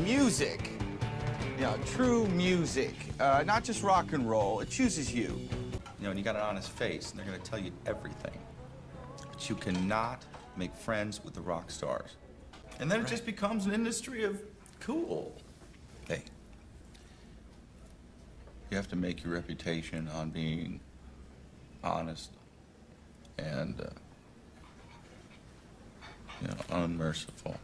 music. True music, not just rock and roll. It chooses you. And you got an honest face, and they're going to tell you everything. But you cannot make friends with the rock stars. And then it just becomes an industry of cool. Hey, you have to make your reputation on being honest and, unmerciful.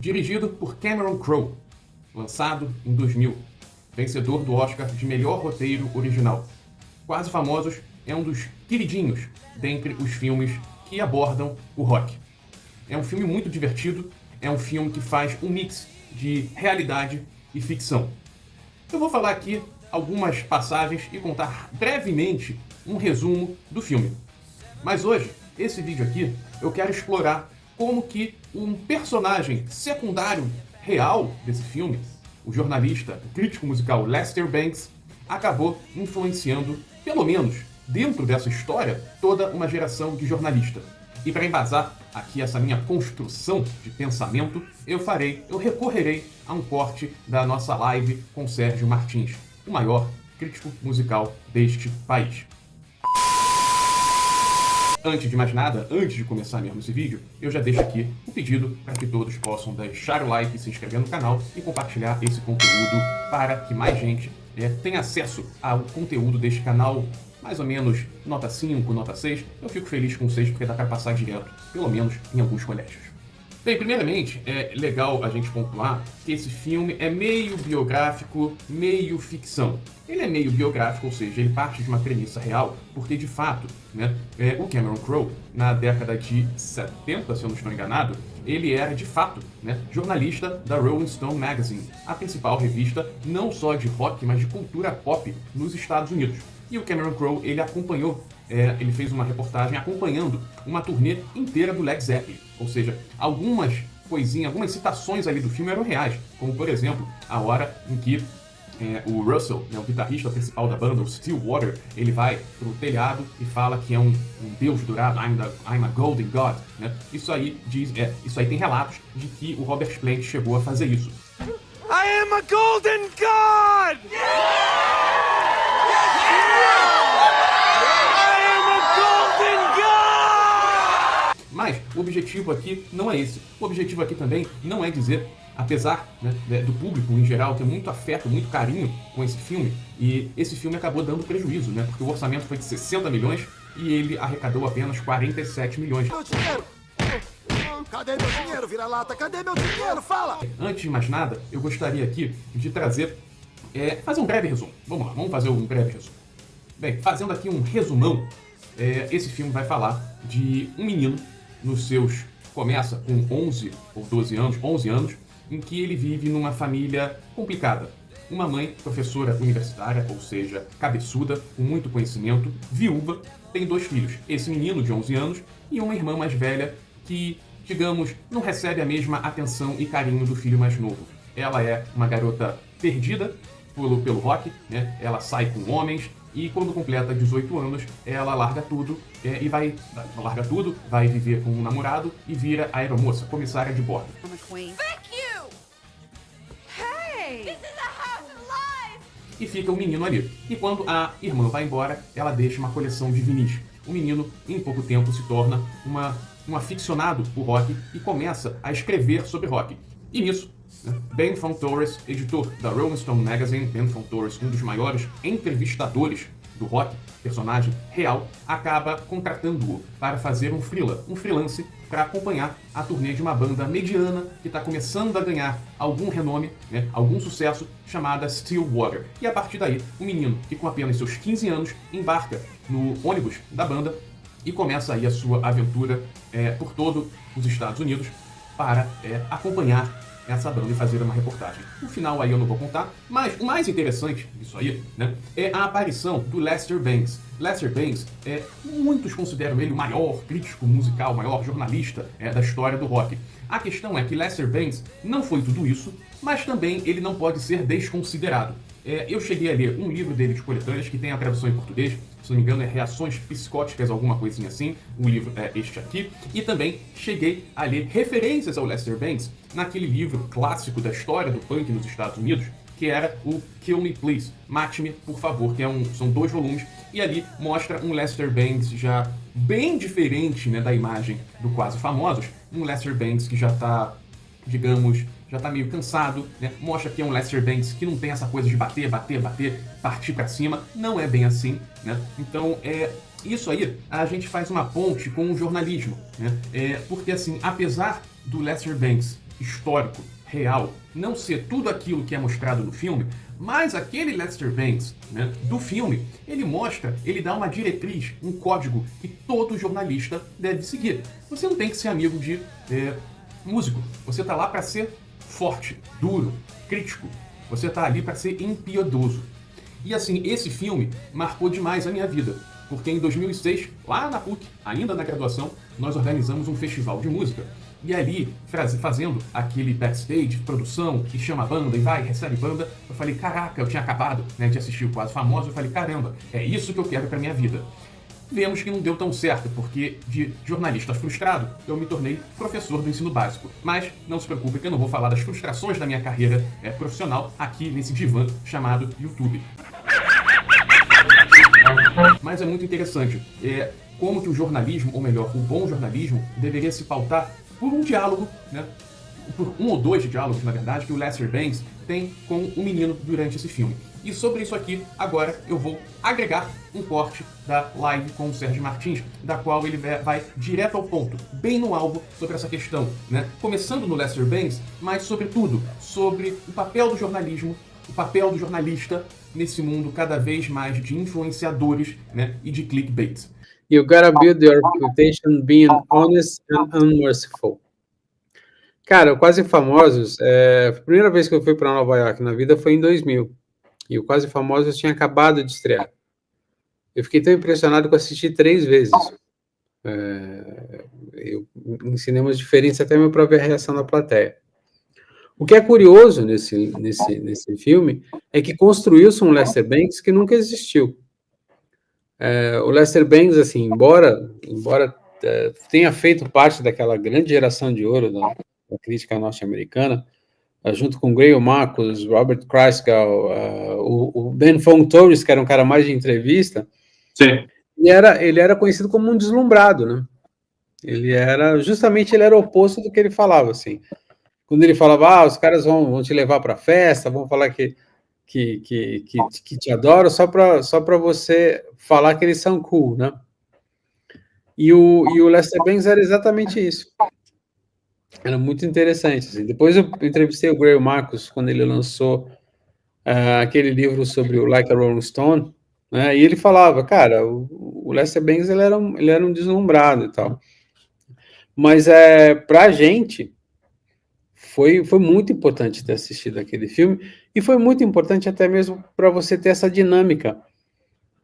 Dirigido por Cameron Crowe, lançado em 2000, vencedor do Oscar de melhor roteiro original. Quase Famosos é um dos queridinhos dentre os filmes que abordam o rock. É um filme muito divertido, é um filme que faz um mix de realidade e ficção. Eu vou falar aqui algumas passagens e contar brevemente um resumo do filme. Mas hoje, esse vídeo aqui, eu quero explorar como que um personagem secundário real desse filme, o jornalista, o crítico musical Lester Bangs, acabou influenciando, pelo menos dentro dessa história, toda uma geração de jornalistas. E para embasar aqui essa minha construção de pensamento, eu recorrerei a um corte da nossa live com Sérgio Martins, o maior crítico musical deste país. Antes de mais nada, antes de começar mesmo esse vídeo, eu já deixo aqui um pedido para que todos possam deixar o like, se inscrever no canal e compartilhar esse conteúdo para que mais gente tenha acesso ao conteúdo deste canal, mais ou menos nota 5, nota 6. Eu fico feliz com 6 porque dá para passar direto, pelo menos em alguns colégios. Bem, primeiramente, é legal a gente pontuar que esse filme é meio biográfico, meio ficção. Ele é meio biográfico, ou seja, ele parte de uma premissa real, porque de fato, o Cameron Crowe, na década de 70, se eu não estou enganado, ele era de fato jornalista da Rolling Stone Magazine, a principal revista não só de rock, mas de cultura pop nos Estados Unidos. E o Cameron Crowe, ele acompanhou, ele fez uma reportagem acompanhando uma turnê inteira do Led Zeppelin. Ou seja, algumas coisinhas, algumas citações ali do filme eram reais, como por exemplo, a hora em que o Russell, o guitarrista principal da banda, o Stillwater, ele vai pro telhado e fala que é um deus dourado, I'm a golden god. Isso aí tem relatos de que o Robert Plant chegou a fazer isso. I am a golden god! Mas o objetivo aqui não é esse. O objetivo aqui também não é dizer, apesar do público em geral ter muito afeto, muito carinho com esse filme, e esse filme acabou dando prejuízo, porque o orçamento foi de 60 milhões e ele arrecadou apenas 47 milhões. Meu dinheiro! Cadê meu dinheiro, vira-lata? Cadê meu dinheiro? Fala! Antes de mais nada, eu gostaria aqui de fazer um breve resumo. Vamos lá, vamos fazer um breve resumo. Bem, fazendo aqui um resumão, esse filme vai falar de um menino começa com 11 ou 12 anos, 11 anos, em que ele vive numa família complicada. Uma mãe, professora universitária, ou seja, cabeçuda, com muito conhecimento, viúva, tem 2 filhos. Esse menino de 11 anos e uma irmã mais velha que, digamos, não recebe a mesma atenção e carinho do filho mais novo. Ela é uma garota perdida pelo rock, Ela sai com homens, e quando completa 18 anos, ela larga tudo vai viver com um namorado e vira aeromoça, comissária de bordo. E fica o menino ali. E quando a irmã vai embora, ela deixa uma coleção de vinis. O menino, em pouco tempo, se torna um aficionado por rock e começa a escrever sobre rock. E nisso, Ben Fontoures, editor da Rolling Stone Magazine, Ben Fontoures, um dos maiores entrevistadores do rock, personagem real, acaba contratando-o para fazer um freelance para acompanhar a turnê de uma banda mediana que está começando a ganhar algum renome, algum sucesso, chamada Stillwater. E a partir daí, o menino, que com apenas seus 15 anos, embarca no ônibus da banda e começa aí a sua aventura por todos os Estados Unidos para acompanhar essa banda e fazer uma reportagem. O final aí eu não vou contar, mas o mais interessante disso aí, é a aparição do Lester Bangs. Lester Bangs, muitos consideram ele o maior crítico musical, o maior jornalista da história do rock. A questão é que Lester Bangs não foi tudo isso, mas também ele não pode ser desconsiderado. Eu cheguei a ler um livro dele de coletâneas que tem a tradução em português, se não me engano é Reações Psicóticas, alguma coisinha assim, o livro é este aqui, e também cheguei a ler referências ao Lester Bangs naquele livro clássico da história do punk nos Estados Unidos, que era o Kill Me Please, Mate-me, por favor, que são 2 volumes, e ali mostra um Lester Bangs já bem diferente, né, da imagem do Quase Famosos, um Lester Bangs que já tá, digamos, já tá meio cansado, né? Mostra que é um Lester Bangs que não tem essa coisa de bater, partir pra cima, não é bem assim, né? Então, isso aí, a gente faz uma ponte com o jornalismo, né? Porque, assim, apesar do Lester Bangs histórico, real, não ser tudo aquilo que é mostrado no filme, mas aquele Lester Bangs, né, do filme, ele dá uma diretriz, um código que todo jornalista deve seguir. Você não tem que ser amigo de músico, você tá lá para ser forte, duro, crítico, você tá ali para ser impiedoso. E assim, esse filme marcou demais a minha vida, porque em 2006, lá na PUC, ainda na graduação, nós organizamos um festival de música. E ali, fazendo aquele backstage, produção, que chama a banda e vai, recebe banda, eu falei, caraca, eu tinha acabado, né, de assistir o Quase Famoso, eu falei, caramba, é isso que eu quero pra minha vida. Vemos que não deu tão certo, porque de jornalista frustrado, eu me tornei professor do ensino básico. Mas não se preocupe que eu não vou falar das frustrações da minha carreira profissional aqui nesse divã chamado YouTube. Mas é muito interessante como que o jornalismo, ou melhor, o bom jornalismo, deveria se pautar por um diálogo, né? Por 1 ou 2 diálogos, na verdade, que o Lester Bangs tem com o menino durante esse filme. E sobre isso aqui, agora eu vou agregar um corte da live com o Sérgio Martins, da qual ele vai direto ao ponto, bem no alvo, sobre essa questão, né? Começando no Lester Bangs, mas sobretudo sobre o papel do jornalismo, o papel do jornalista nesse mundo cada vez mais de influenciadores, né? E de clickbait. You gotta build your reputation being honest and unmerciful. Cara, o Quase Famosos, a primeira vez que eu fui para Nova York na vida foi em 2000. E o Quase Famosos tinha acabado de estrear. Eu fiquei tão impressionado que eu assisti 3 vezes. Em cinemas diferentes, até mesmo para ver a reação da plateia. O que é curioso nesse filme é que construiu-se um Lester Bangs que nunca existiu. O Lester Bangs, assim, embora tenha feito parte daquela grande geração de ouro da crítica norte-americana, junto com Greil Marcus, Robert Christgau, o Ben Fong Torres, que era um cara mais de entrevista. Sim. Ele era conhecido como um deslumbrado, né? Ele era o oposto do que ele falava, assim. Quando ele falava, os caras vão te levar para festa, vão falar que te adoram só para você falar que eles são cool, né? E o Lester Bangs era exatamente isso. Era muito interessante. Assim. Depois eu entrevistei o Greil Marcus quando ele lançou aquele livro sobre o Like a Rolling Stone, né? E ele falava, cara, o Lester Bangs ele era um deslumbrado e tal. Mas pra gente foi muito importante ter assistido aquele filme e foi muito importante até mesmo para você ter essa dinâmica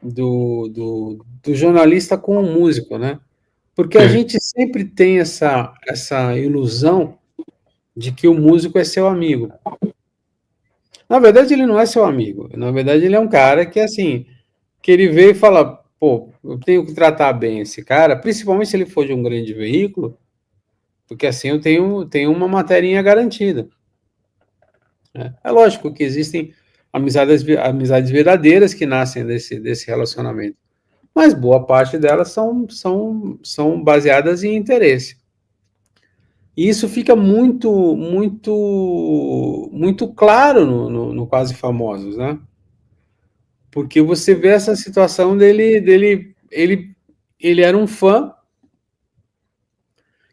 do jornalista com o músico, né? Porque a gente sempre tem essa ilusão de que o músico é seu amigo. Na verdade, ele não é seu amigo. Na verdade, ele é um cara que, assim, que ele vê e fala, pô, eu tenho que tratar bem esse cara, principalmente se ele for de um grande veículo, porque assim eu tenho uma materinha garantida. É lógico que existem amizades verdadeiras que nascem desse relacionamento. Mas boa parte delas são baseadas em interesse. E isso fica muito, muito, muito claro no Quase Famosos, né? Porque você vê essa situação dele ele era um fã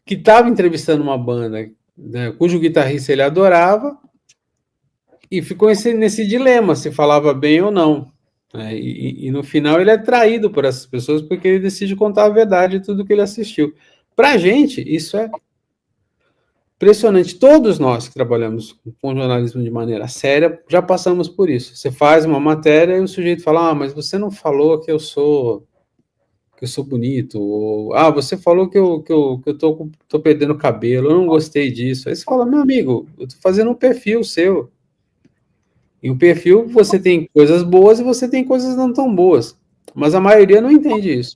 que estava entrevistando uma banda, né, cujo guitarrista ele adorava, e ficou nesse dilema, se falava bem ou não. E no final ele é traído por essas pessoas porque ele decide contar a verdade de tudo que ele assistiu. Pra gente, isso é impressionante. Todos nós que trabalhamos com jornalismo de maneira séria já passamos por isso. Você faz uma matéria e o sujeito fala, mas você não falou que eu sou bonito, ou você falou que eu tô perdendo cabelo, eu não gostei disso. Aí você fala, meu amigo, eu tô fazendo um perfil seu. Em um perfil, você tem coisas boas e você tem coisas não tão boas. Mas a maioria não entende isso.